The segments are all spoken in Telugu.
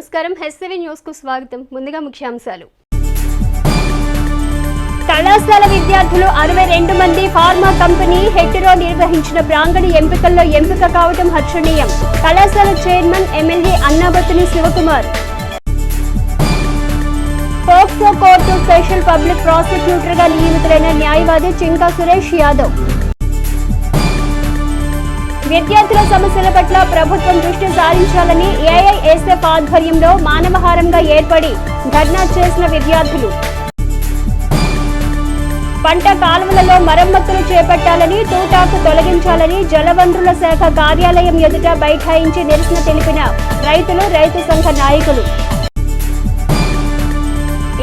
నమస్కారం. హెచ్‌సివి న్యూస్ కు స్వాగతం. ముందుగా ముఖ్యాంశాలు. కళాశాల విద్యార్థులు 62 మంది ఫార్మా కంపెనీ హెటెరో నిర్వహించిన ప్రాంగణ ఎంపికల్లో ఎంపిక కావడం హర్షణీయం. కళాశాల chairman MLA Annabattuni Sivakumar. POCSO court special public prosecutor గా నియమితులైన న్యాయవాది చింకా సురేష్ యాదవ్. విద్యార్థుల సమస్యల పట్ల ప్రభుత్వం దృష్టి సారించాలని ఏఐఎస్ఎఫ్ ఆధ్వర్యంలో మానవహారంగా ఏర్పడి ధర్నా చేసిన విద్యార్థులు. పంట కాలువలలో మరమ్మతులు చేపట్టాలని, తూటాకు తొలగించాలని జలవనరుల శాఖ కార్యాలయం ఎదుట బైఠాయించి నిరసన తెలిపిన రైతులు, రైతు సంఘ నాయకులు.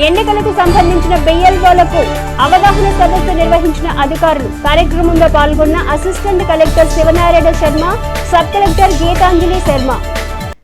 ఎన్నికలకు సంబంధించిన బిఎల్ఓలకు అవగాహన సదస్సు నిర్వహించిన అధికారులు. కార్యక్రమంలో పాల్గొన్న assistant collector Sivanarayana Sharma, sub collector Geetanjali Sharma.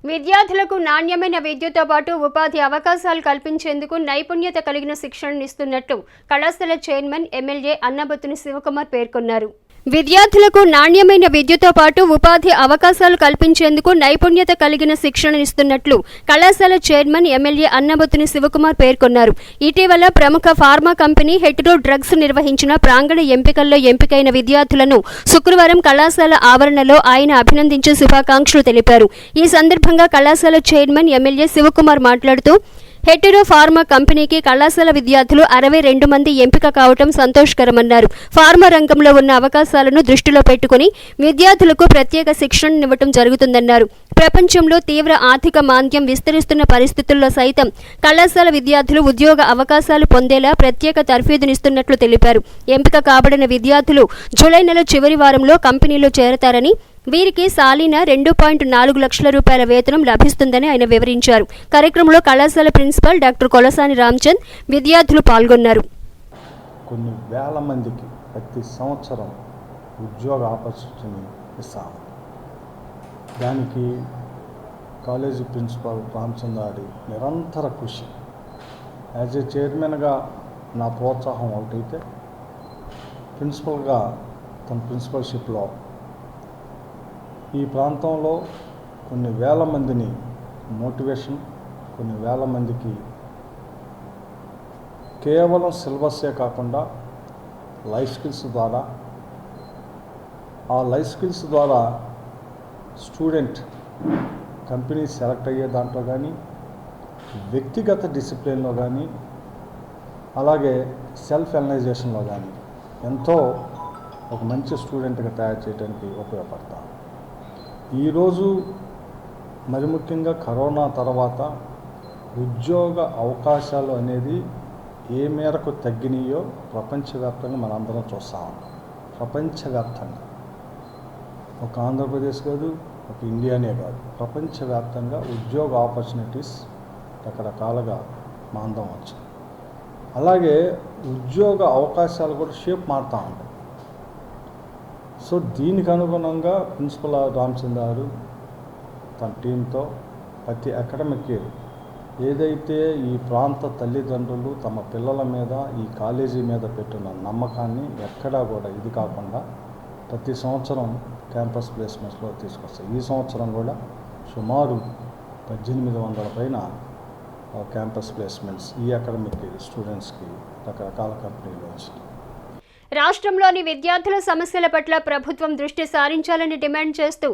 విద్యార్థులకు నాణ్యమైన విద్యతో పాటు ఉపాధి అవకాశాలు కల్పించేందుకు నైపుణ్యత కలిగిన శిక్షణనిస్తున్నట్లు కళాశాల చైర్మన్ ఎమ్మెల్యే అన్నాబత్తుని శివకుమార్ పేర్కొన్నారు. విద్యార్థులకు నాణ్యమైన విద్యతో పాటు ఉపాధి అవకాశాలు కల్పించేందుకు నైపుణ్యత కలిగిన శిక్షణనిస్తున్నట్లు కళాశాల చైర్మన్ ఎమ్మెల్యే అన్నాబత్తుని శివకుమార్ పేర్కొన్నారు. ఇటీవల ప్రముఖ ఫార్మా కంపెనీ హెటెరో డ్రగ్స్ నిర్వహించిన ప్రాంగణ ఎంపికల్లో ఎంపికైన విద్యార్థులను శుక్రవారం కళాశాల ఆవరణలో ఆయన అభినందించి శుభాకాంక్షలు తెలిపారు. ఈ సందర్భంగా కళాశాల చైర్మన్ ఎమ్మెల్యే శివకుమార్ మాట్లాడుతూ హెటెరో ఫార్మా కంపెనీకి కళాశాల విద్యార్థులు 62 మంది ఎంపిక కావడం సంతోషకరమన్నారు. ఫార్మా రంగంలో ఉన్న అవకాశాలను దృష్టిలో పెట్టుకుని విద్యార్థులకు ప్రత్యేక శిక్షణనివ్వడం జరుగుతుందన్నారు. ప్రపంచంలో తీవ్ర ఆర్థిక మాంద్యం విస్తరిస్తున్న పరిస్థితుల్లో సైతం కళాశాల విద్యార్థులు ఉద్యోగ అవకాశాలు పొందేలా ప్రత్యేక తర్ఫీదునిస్తున్నట్లు తెలిపారు. ఎంపిక కాబడిన విద్యార్థులు జూలై నెల చివరి వారంలో కంపెనీలో చేరతారని, వీరికి సాలీన 2.4 లక్షల రూపాయల వేతనం లభిస్తుందని ఆయన వివరించారు. కార్యక్రమంలో కళాశాల ప్రిన్సిపల్ డాక్టర్ కొలసాని రామచంద్, విద్యార్థులు పాల్గొన్నారు. కొన్ని వేల మందికి ప్రతి సంవత్సరం ఉద్యోగ ఆపర్చునిటీని ఇస్తాము. దానికి కాలేజీ ప్రిన్సిపల్ రామచంద్రాడి నిరంతర కృషి. యాజ్ ఏ చైర్మన్గా నా ప్రోత్సాహం ఒకటైతే, ప్రిన్సిపల్గా తన ప్రిన్సిపల్షిప్లో ఈ ప్రాంతంలో కొన్ని వేల మందిని మోటివేషన్, కొన్ని వేల మందికి కేవలం సిలబస్సే కాకుండా లైఫ్ స్కిల్స్ ద్వారా, ఆ లైఫ్ స్కిల్స్ ద్వారా స్టూడెంట్ కంపెనీ సెలెక్ట్ అయ్యే దాంట్లో కానీ, వ్యక్తిగత డిసిప్లిన్లో కానీ, అలాగే సెల్ఫ్ అనలైజేషన్లో కానీ ఎంతో ఒక మంచి స్టూడెంట్గా తయారు చేయడానికి ఉపయోగపడతాం. ఈరోజు మరి ముఖ్యంగా కరోనా తర్వాత ఉద్యోగ అవకాశాలు అనేది ఏ మేరకు తగ్గినాయో ప్రపంచవ్యాప్తంగా మనందరం చూస్తూ ఉన్నాం. ప్రపంచవ్యాప్తంగా, ఒక ఆంధ్రప్రదేశ్ కాదు, ఒక ఇండియానే కాదు, ప్రపంచవ్యాప్తంగా ఉద్యోగ ఆపర్చునిటీస్ రకరకాలుగా మాందం వచ్చాయి. అలాగే ఉద్యోగ అవకాశాలు కూడా షేప్ మారుతూ ఉంటాయి. సో దీనికి అనుగుణంగా ప్రిన్సిపల్ రామచంద్ర గారు తన టీంతో ప్రతి అకాడమిక్ ఇయర్ ఏదైతే ఈ ప్రాంత తల్లిదండ్రులు తమ పిల్లల మీద, ఈ కాలేజీ మీద పెట్టిన నమ్మకాన్ని ఎక్కడా కూడా ఇది కాకుండా ప్రతి సంవత్సరం క్యాంపస్ ప్లేస్మెంట్స్లో తీసుకొస్తాయి. ఈ సంవత్సరం కూడా సుమారు 1800 పైన క్యాంపస్ ప్లేస్మెంట్స్ ఈ అకాడమిక్ ఇయర్ స్టూడెంట్స్కి రకరకాల కంపెనీలు వచ్చినాయి. రాష్ట్రంలోని విద్యార్థుల సమస్యల పట్ల ప్రభుత్వం దృష్టి సారించాలని డిమాండ్ చేస్తూ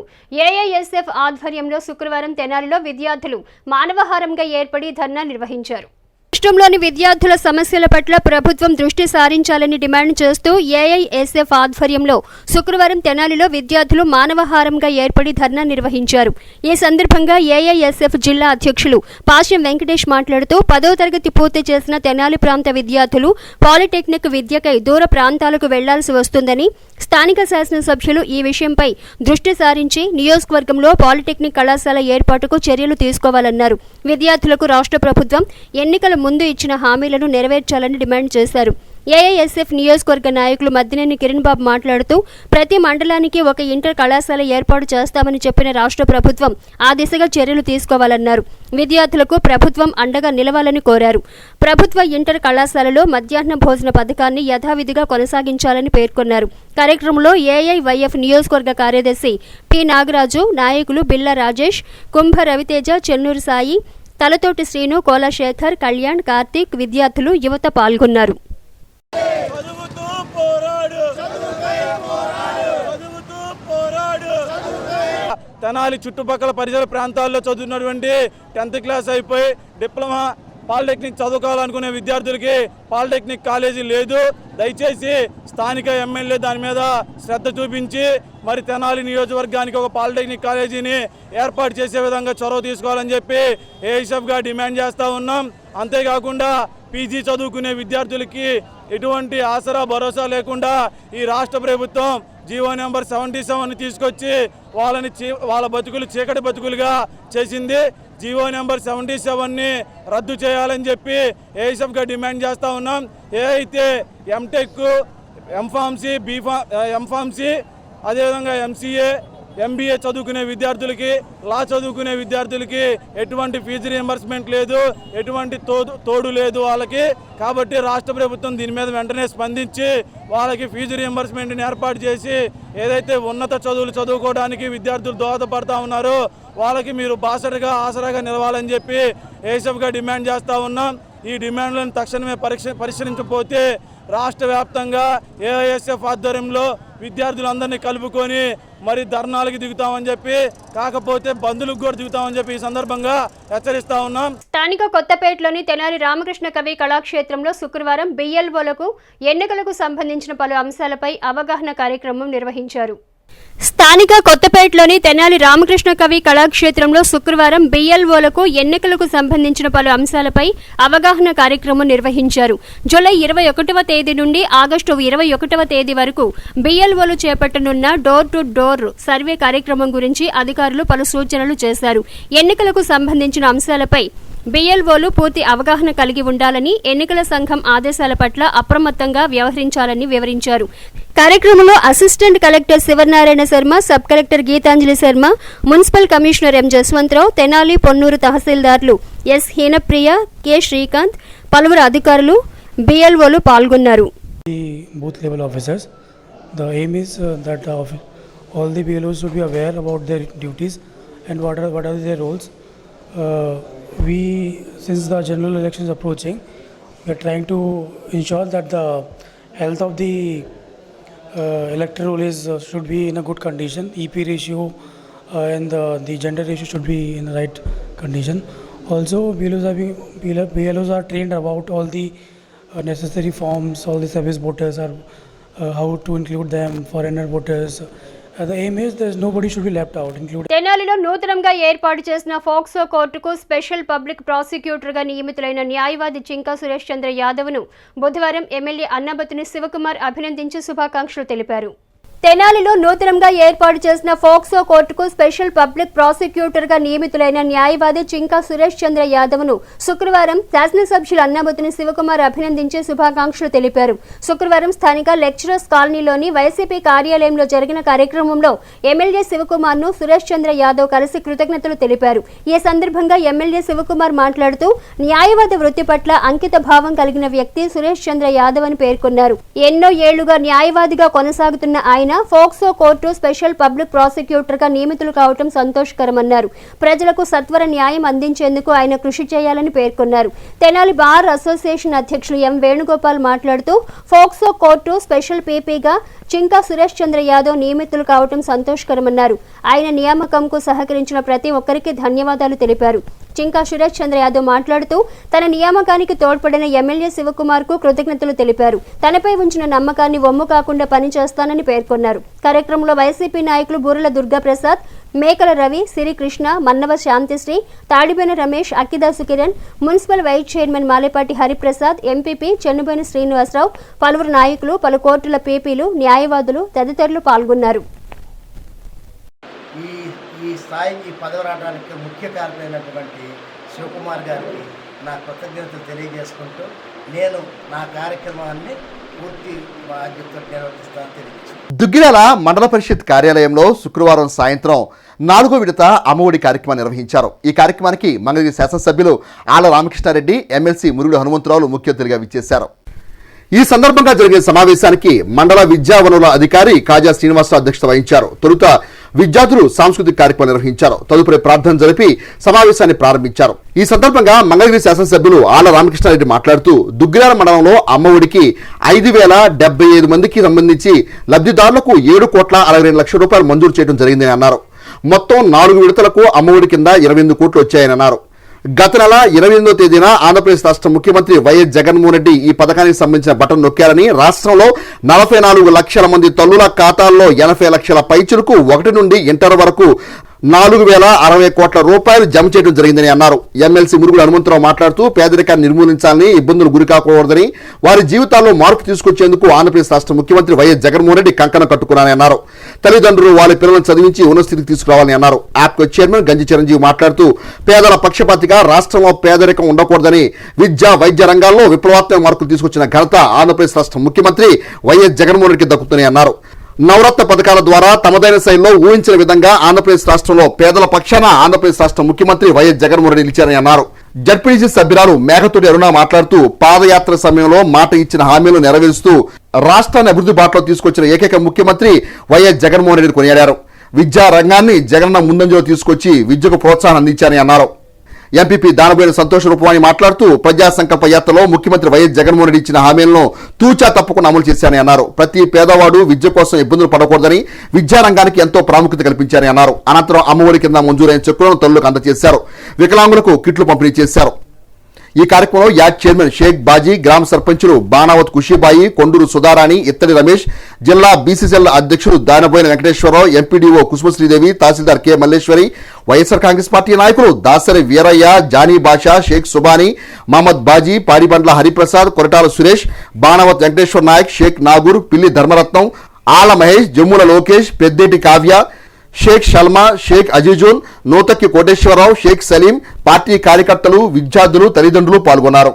ఏఐఎస్ఎఫ్ ఆధ్వర్యంలో శుక్రవారం తెనాలిలో విద్యార్థులు మానవహారంగా ఏర్పడి ధర్నా నిర్వహించారు. రాష్ట్రంలోని విద్యార్థుల సమస్యల పట్ల ప్రభుత్వం దృష్టి సారించాలని డిమాండ్ చేస్తూ ఏఐఎస్ఎఫ్ ఆధ్వర్యంలో శుక్రవారం తెనాలిలో విద్యార్థులు మానవహారంగా ఏర్పడి ధర్నా నిర్వహించారు. ఈ సందర్భంగా ఏఐఎస్ఎఫ్ జిల్లా అధ్యక్షులు పాశ్యం వెంకటేష్ మాట్లాడుతూ 10వ తరగతి పూర్తి చేసిన తెనాలి ప్రాంత విద్యార్థులు పాలిటెక్నిక్ విద్యకై దూర ప్రాంతాలకు వెళ్లాల్సి వస్తుందని, స్థానిక శాసనసభ్యులు ఈ విషయంపై దృష్టి సారించి నియోజకవర్గంలో పాలిటెక్నిక్ కళాశాల ఏర్పాటుకు చర్యలు తీసుకోవాలన్నారు. విద్యార్థులకు రాష్ట్ర ప్రభుత్వం ఎన్నికల ముందు ఇచ్చిన హామీలను నెరవేర్చాలని డిమాండ్ చేశారు. ఏఐఎస్ఎఫ్ నియోజకవర్గ నాయకులు మద్దినేని కిరణ్ బాబు మాట్లాడుతూ ప్రతి మండలానికి ఒక ఇంటర్ కళాశాల ఏర్పాటు చేస్తామని చెప్పిన రాష్ట్ర ప్రభుత్వం ఆ దిశగా చర్యలు తీసుకోవాలన్నారు. విద్యార్థులకు ప్రభుత్వం అండగా నిలవాలని కోరారు. ప్రభుత్వ ఇంటర్ కళాశాలలో మధ్యాహ్న భోజన పథకాన్ని యథావిధిగా కొనసాగించాలని పేర్కొన్నారు. కార్యక్రమంలో ఏఐవైఎఫ్ నియోజకవర్గ కార్యదర్శి పి నాగరాజు, నాయకులు బిల్ల రాజేష్, కుంభ రవితేజ, చెన్నూరు సాయి, తలతోటి శ్రీను, కోలశేఖర్, కళ్యాణ్, కార్తీక్, విద్యార్థులు, యువత పాల్గొన్నారు. తెనాలి చుట్టుపక్కల పరిసర ప్రాంతాల్లో చదువుతున్నటువంటి 10th క్లాస్ అయిపోయి డిప్లొమా పాలిటెక్నిక్ చదువుకోవాలనుకునే విద్యార్థులకి పాలిటెక్నిక్ కాలేజీ లేదు. దయచేసి స్థానిక ఎమ్మెల్యే దాని మీద శ్రద్ధ చూపించి మరి తెనాలి నియోజకవర్గానికి ఒక పాలిటెక్నిక్ కాలేజీని ఏర్పాటు చేసే విధంగా చొరవ తీసుకోవాలని చెప్పి ఏఐఎస్ఎఫ్గా డిమాండ్ చేస్తూ ఉన్నాం. అంతేకాకుండా పీజీ చదువుకునే విద్యార్థులకి ఎటువంటి ఆసరా భరోసా లేకుండా ఈ రాష్ట్ర ప్రభుత్వం జీవో నెంబర్ 77 తీసుకొచ్చి వాళ్ళ బతుకులు చీకటి బతుకులుగా చేసింది. జీవో నెంబర్ 77ని రద్దు చేయాలని చెప్పి ఏఐఎస్ఎఫ్గా డిమాండ్ చేస్తూ ఉన్నాం. ఏదైతే ఎంటెక్, ఎంఫార్మసీ, ఎంఫార్మసీ అదేవిధంగా ఎంసీఏ, ఎంబీఏ చదువుకునే విద్యార్థులకి, లా చదువుకునే విద్యార్థులకి ఎటువంటి ఫీజు రీయింబర్స్మెంట్ లేదు, ఎటువంటి తోడు లేదు వాళ్ళకి. కాబట్టి రాష్ట్ర ప్రభుత్వం దీని మీద వెంటనే స్పందించి వాళ్ళకి ఫీజు రీయింబర్స్మెంట్ని ఏర్పాటు చేసి ఏదైతే ఉన్నత చదువులు చదువుకోవడానికి విద్యార్థులు దోహదపడతా ఉన్నారో వాళ్ళకి మీరు బాసటగా ఆసరాగా నిలవాలని చెప్పి ఏఐఎస్ఎఫ్గా డిమాండ్ చేస్తూ ఉన్నాం. ఈ డిమాండ్లను తక్షణమే పరిశీలించకపోతే రాష్ట్ర వ్యాప్తంగా ఏఐఎస్ఎఫ్ ఆధ్వర్యంలో విద్యార్థులందరినీ కలుపుకొని మరి ధర్నాలకు దిగుతామని చెప్పి, కాకపోతే బంధులకు కూడా దిగుతామని చెప్పి ఈ సందర్భంగా హెచ్చరిస్తా ఉన్నాం. స్థానిక కొత్తపేటలోని తెనాలి రామకృష్ణ కవి కళాక్షేత్రంలో శుక్రవారం బిఎల్ఓలకు ఎన్నికలకు సంబంధించిన పలు అంశాలపై అవగాహన కార్యక్రమం నిర్వహించారు. స్థానిక కొత్తపేటలోని తెనాలి రామకృష్ణ కవి కళాక్షేత్రంలో శుక్రవారం బిఎల్ఓలకు ఎన్నికలకు సంబంధించిన పలు అంశాలపై అవగాహన కార్యక్రమం నిర్వహించారు. జూలై 21వ తేదీ నుండి ఆగస్టు 21వ తేదీ వరకు బిఎల్ఓలు చేపట్టనున్న డోర్ టు డోర్ సర్వే కార్యక్రమం గురించి అధికారులు పలు సూచనలు చేశారు. ఎన్నికలకు సంబంధించిన అంశాలపై బిఎల్ఓలు పూర్తి అవగాహన కలిగి ఉండాలని, ఎన్నికల సంఘం ఆదేశాల పట్ల అప్రమత్తంగా వ్యవహరించాలని వివరించారు. కార్యక్రమంలో assistant collector Sivanarayana Sharma, sub collector Geetanjali Sharma, municipal commissioner M Jaswantharao, Tenali Ponnur తహసీల్దార్లు ఎస్ హీనప్రియ, కె శ్రీకాంత్, పలువురు అధికారులు, బిఎల్ఓలు పాల్గొన్నారు. Both level officers. The aim is that all the BLOs should be aware about their duties and what are their roles. Since the general election is approaching, we are trying to ensure that the health of the electoral roll should be in a good condition. EP ratio and the gender ratio should be in the right condition. Also, BLOs are trained about all the necessary forms, all the service voters are how to include them, foreigner voters. The aim is that nobody should be left out, including. తెనాలిలో నూతనంగా ఏర్పాటు చేసిన ఫోక్సో కోర్టుకు స్పెషల్ పబ్లిక్ ప్రాసిక్యూటర్గా నియమితులైన న్యాయవాది చింకా సురేష్ చంద్ర యాదవ్ను బుధవారం ఎమ్మెల్యే అన్నబత్తుని శివకుమార్ అభినందించి శుభాకాంక్షలు తెలిపారు. తెనాలిలో నూతనంగా ఏర్పాటు చేసిన ఫోక్సో కోర్టుకు స్పెషల్ పబ్లిక్ ప్రాసిక్యూటర్గా నియమితులైన న్యాయవాది చింకా సురేష్ చంద్ర యాదవ్ను శుక్రవారం శాసనసభ్యులు అన్నాబత్తుని శివకుమార్ అభినందించి శుభాకాంక్షలు తెలిపారు. శుక్రవారం స్థానిక లెక్చరర్స్ కాలనీలోని వైసీపీ కార్యాలయంలో జరిగిన కార్యక్రమంలో ఎమ్మెల్యే శివకుమార్ను సురేష్ చంద్ర యాదవ్ కలిసి కృతజ్ఞతలు తెలిపారు. ఈ సందర్భంగా ఎమ్మెల్యే శివకుమార్ మాట్లాడుతూ న్యాయవాద వృత్తి పట్ల అంకిత భావం కలిగిన వ్యక్తి సురేష్ చంద్ర యాదవ్ అని పేర్కొన్నారు. ఎన్నో ఏళ్లుగా న్యాయవాదిగా కొనసాగుతున్న ఆయన POCSO court special public prosecutor గా నియమితులు కావడం సంతోషకరమన్నారు. ప్రజలకు సత్వర న్యాయం అందించేందుకు ఆయన కృషి చేయాలని పేర్కొన్నారు. తెనాలి బార్ అసోసియేషన్ అధ్యక్షులు ఎం వేణుగోపాల్ మాట్లాడుతూ ఫోక్సో కోర్టు స్పెషల్ పీపీగా చింకా సురేష్ చంద్ర యాదవ్ నియమితులు కావడం సంతోషకరమన్నారు. ఆయన నియామకంకు సహకరించిన ప్రతి ఒక్కరికి ధన్యవాదాలు తెలిపారు. చింకా సురేష్ చంద్ర యాదవ్ మాట్లాడుతూ తన నియామకానికి తోడ్పడిన ఎమ్మెల్యే శివకుమార్ కు కృతజ్ఞతలు తెలిపారు. తనపై ఉంచిన నమ్మకాన్ని వమ్ము కాకుండా పనిచేస్తానని పేర్కొన్నారు. కార్యక్రమంలో వైసీపీ నాయకులు Burala Durgaprasad, Mekala Ravi, Sirikrishna, Mannava Santhisri, Tadibena Ramesh, Akkidasu Kiran, municipal vice chairman Malepati Hariprasad, MPP Chennuboina Srinivasarao, పలువురు నాయకులు, పలు కోర్టుల పీపీలు, న్యాయవాదులు తదితరులు పాల్గొన్నారు. ఈ స్థాయికి పదవి రావడానికి ముఖ్య కారణమైనటువంటి శివకుమార్ గారికి నా కృతజ్ఞతలు తెలియజేసుకుంటూ నేను నా కార్యక్రమాన్ని పూర్తి బాధ్యతతో నిర్వర్తిస్తానని తెలియజేస్తున్నాను. దుగ్గిరాల మండల పరిషత్ కార్యాలయంలో శుక్రవారం సాయంత్రం 4వ విడత అమ్మఒడి కార్యక్రమాన్ని నిర్వహించారు. ఈ కార్యక్రమానికి మంగళగిరి శాసనసభ్యులు ఆళ్ల రామకృష్ణారెడ్డి, ఎమ్మెల్సీ మురుగుడు హనుమంతరావులు ముఖ్య అతిథులుగా విచ్చేశారు. ఈ సందర్భంగా జరిగిన సమావేశానికి మండల విద్యా వనరుల అధికారి కాజా శ్రీనివాసరావు అధ్యక్షత వహించారు. తొలుత విద్యార్థులు సాంస్కృతిక కార్యక్రమం నిర్వహించారు. తదుపరి ప్రార్థన జరిపి సమావేశాన్ని ప్రారంభించారు. ఈ సందర్భంగా మంగళగిరి శాసనసభ్యులు ఆళ్ల రామకృష్ణారెడ్డి మాట్లాడుతూ దుగ్గిరాల మండలంలో అమ్మఒడికి 5,075 మందికి సంబంధించి లబ్ధిదారులకు 7,62,00,000 రూపాయలు మంజూరు చేయడం జరిగిందని అన్నారు. మొత్తం 4 విడతలకు అమ్మఒడి కింద 28 కోట్లు వచ్చాయని అన్నారు. గత నెల 28వ తేదీన ఆంధ్రప్రదేశ్ రాష్ట్ర ముఖ్యమంత్రి వైఎస్ జగన్మోహన్ రెడ్డి ఈ పథకానికి సంబంధించిన బటన్ నొక్కారని, రాష్ట్రంలో 44 లక్షల మంది తల్లుల ఖాతాల్లో 80 లక్షల పైచులకు 1 నుండి ఇంటర్ వరకు 4,060 కోట్ల రూపాయలు జమ చేయడం జరిగిందని అన్నారు. ఎమ్మెల్సీ మురుగుడు హనుమంతరావు మాట్లాడుతూ పేదరికాన్ని నిర్మూలించాలని, ఇబ్బందులు గురికాకూడదని, వారి జీవితాల్లో మార్పు తీసుకొచ్చేందుకు ఆంధ్రప్రదేశ్ రాష్ట్ర ముఖ్యమంత్రి వైఎస్ జగన్మోహన్ రెడ్డి కంకణం కట్టుకున్నారని అన్నారు. తల్లిదండ్రులు వాళ్ళ పిల్లలను చదివించి ఉన్నత స్థితికి తీసుకురావాలని అన్నారు. యాప్కో చైర్మన్ గంజి చిరంజీవి మాట్లాడుతూ పేదల పక్షపాతిగా రాష్ట్రంలో పేదరికం ఉండకూడదని, విద్య వైద్య రంగాల్లో విప్లవాత్మక మార్పులు తీసుకొచ్చిన ఘనత ఆంధ్రప్రదేశ్ రాష్ట్ర ముఖ్యమంత్రి వైఎస్ జగన్మోహన్ రెడ్డికి దక్కుతుందని అన్నారు. నవరత్న పథకాల ద్వారా తమదైన శైలిలో ఊహించిన విధంగా ఆంధ్రప్రదేశ్ రాష్ట్రంలో పేదల పక్షాన ఆంధ్రప్రదేశ్ రాష్ట్ర ముఖ్యమంత్రి వైఎస్ జగన్మోహన్ రెడ్డి నిలిచారని అన్నారు. జడ్పీటీసీ సభ్యురాలు మేఘతోటి అరుణ మాట్లాడుతూ పాదయాత్ర సమయంలో మాట ఇచ్చిన హామీలు నెరవేరుస్తూ రాష్ట్రాన్ని అభివృద్ధి బాటలో తీసుకొచ్చిన ఏకైక ముఖ్యమంత్రి వైఎస్ జగన్మోహన్ రెడ్డిని కొనియాడారు. విద్యా రంగాన్ని జగనన్న ముందంజలో తీసుకొచ్చి విద్యకు ప్రోత్సాహం అందించారని అన్నారు. ఎంపీపీ దానబోయిన సంతోష రూపవాణి మాట్లాడుతూ ప్రజా సంకల్ప యాత్రలో ముఖ్యమంత్రి వైఎస్ జగన్మోహన్ రెడ్డి ఇచ్చిన హామీలను తూచా తప్పకుండా అమలు చేశారని అన్నారు. ప్రతి పేదవాడు విద్య కోసం ఇబ్బందులు పడకూడదని విద్యారంగానికి ఎంతో ప్రాముఖ్యత కల్పించారని అన్నారు. అనంతరం అమ్మఒడి కింద మంజూరైన చెక్కులను తల్లులకు అందజేశారు. వికలాంగులకు కిట్లు పంపిణీ చేశారు. ఈ కార్యక్రమంలో యాడ్ చైర్మన్ షేక్ బాజీ, గ్రామ సర్పంచులు బాణావత్ ఖుషీబాయి, కొండూరు సుధారాణి, ఇత్తడి రమేష్, జిల్లా బీసీసీఎల్ అధ్యక్షుడు దానబోయిన వెంకటేశ్వరరావు, ఎంపీడీఓ కుసుమశ్రీదేవి, తహసీల్దార్ కె మల్లేశ్వరి, వైఎస్ఆర్ కాంగ్రెస్ పార్టీ నాయకులు దాసరి వీరయ్య, జానీ బాషా, షేక్ సుబానీ, మహమ్మద్ బాజీ, పాడిబండ్ల హరిప్రసాద్, కొరటాల సురేష్, బాణావత్ వెంకటేశ్వర నాయక్, షేక్ నాగూర్, పిల్లి ధర్మరత్నం, ఆల మహేష్, జమ్ముల లోకేష్, పెద్దేటి కావ్య, షేక్ షల్మా, షేక్ అజీజున్, నూతక్కి కోటేశ్వరరావు, షేక్ సలీం, పార్టీ కార్యకర్తలు, విద్యార్థులు, తల్లిదండ్రులు పాల్గొన్నారు.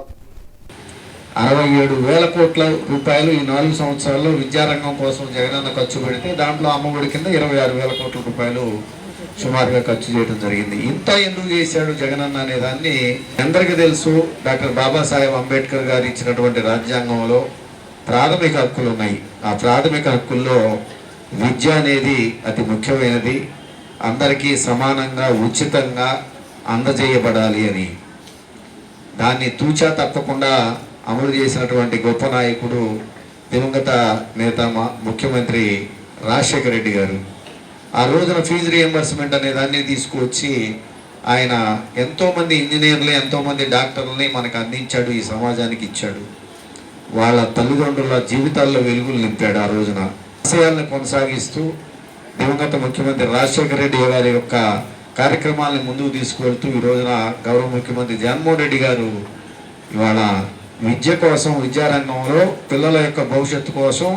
67,000 కోట్ల రూపాయలు ఈ 4 సంవత్సరాల్లో విద్యారంగం కోసం జగనన్న ఖర్చు పెడితే దాంట్లో అమ్మఒడి కింద 26,000 కోట్ల రూపాయలు సుమారుగా ఖర్చు చేయడం జరిగింది. ఇంత ఎందుకు చేశాడు జగనన్న అనే దాన్ని అందరికీ తెలుసు. డాక్టర్ బాబాసాహెబ్ అంబేద్కర్ గారు ఇచ్చినటువంటి రాజ్యాంగంలో ప్రాథమిక హక్కులు ఉన్నాయి. ఆ ప్రాథమిక హక్కుల్లో విద్య అనేది అతి ముఖ్యమైనది, అందరికీ సమానంగా ఉచితంగా అందజేయబడాలి అని. దాన్ని తూచా తప్పకుండా అమలు చేసినటువంటి గొప్ప నాయకుడు దివంగత నేత ముఖ్యమంత్రి రాజశేఖర రెడ్డి గారు. ఆ రోజున ఫీజు రియంబర్స్మెంట్ అనే దాన్ని తీసుకువచ్చి ఆయన ఎంతోమంది ఇంజనీర్లు, ఎంతోమంది డాక్టర్లని మనకు అందించాడు, ఈ సమాజానికి ఇచ్చాడు. వాళ్ళ తల్లిదండ్రుల జీవితాల్లో వెలుగులు నింపాడు. ఆ రోజున ఆశయాలను కొనసాగిస్తూ దివంగత ముఖ్యమంత్రి రాజశేఖర రెడ్డి గారి యొక్క కార్యక్రమాలను ముందుకు తీసుకువెళ్తూ ఈ రోజున గౌరవ ముఖ్యమంత్రి జగన్మోహన్ రెడ్డి గారు ఇవాళ విద్య కోసం, విద్యారంగంలో పిల్లల యొక్క భవిష్యత్తు కోసం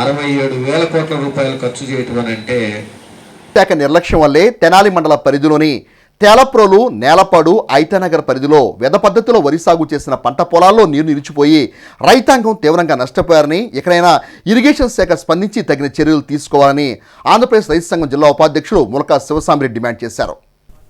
67,000 కోట్ల రూపాయలు ఖర్చు చేయటం అని అంటే శాఖ నిర్లక్ష్యం వల్లే తెనాలి మండల పరిధిలోని తేలప్రోలు, నేలపాడు, ఐతానగర్ పరిధిలో వెద పద్ధతిలో వరి సాగు చేసిన పంట పొలాల్లో నీరు నిలిచిపోయి రైతాంగం తీవ్రంగా నష్టపోయారని, ఎక్కడైనా ఇరిగేషన్ శాఖ స్పందించి తగిన చర్యలు తీసుకోవాలని ఆంధ్రప్రదేశ్ రైతు సంఘం జిల్లా ఉపాధ్యక్షుడు ములకా శివసామిరెడ్డి డిమాండ్ చేశారు.